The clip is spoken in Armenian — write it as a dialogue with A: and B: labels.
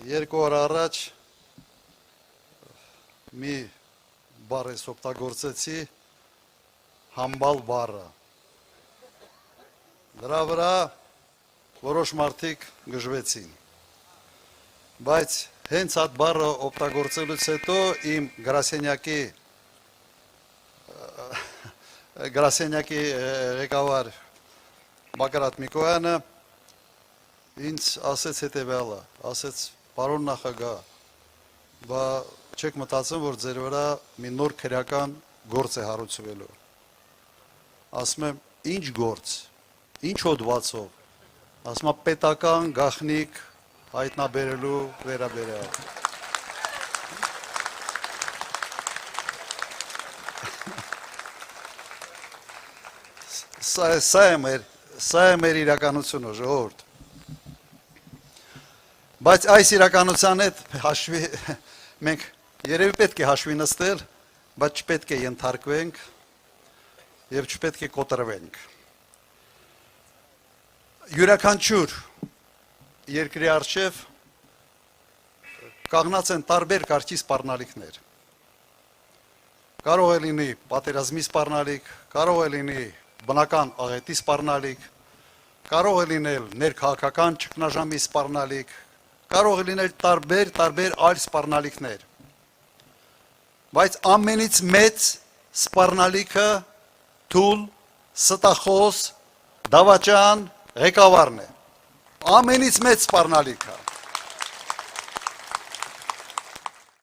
A: Երկու օր առաջ մի բառ ես օգտագործեցի, համբալ բառը։ Դրա վրա որոշ մարդիկ գժվեցին։ Բայց հենց այդ բառը օգտագործելուց հետո իմ գրասենյակի ղեկավար Մակարատ Միկոյանը ինձ ասեց հետևյալը, ասեց պարոն նախագահ, բա չեք մտածում, որ ձեր վրա մի նոր քրեական գործ է հարուցվելու։ Ասում եմ, ինչ գործ, ինչ հոդվածով, ասում եմ, պետական գաղտնիք հայտնաբերելու վերաբերյալ։ Սա է մեր իրականությունը, ժողովուրդ։ Բայց այս իրականության հետ հաշվի մենք երևի պետք է հաշվի նստել, բայց չպետք է ենթարկվենք եւ չպետք է կոտրվենք։ Յուրաքանչյուր երկրի առջև կանգնած են տարբեր կարգի սպառնալիքներ։ Կարող է լինի պատերազմի սպառնալիք, կարող է լինի բնական աղետի սպառնալիք, կարող է լինել ներքաղաքական ճգնաժամի սպառնալիք, կարող է լինել տարբեր այլ սպառնալիքներ։ Բայց ամենից մեծ սպառնալիքը թույլ, ստախոս, դավաճան, ղեկավարն է։ Ամենից մեծ սպառնալիքը։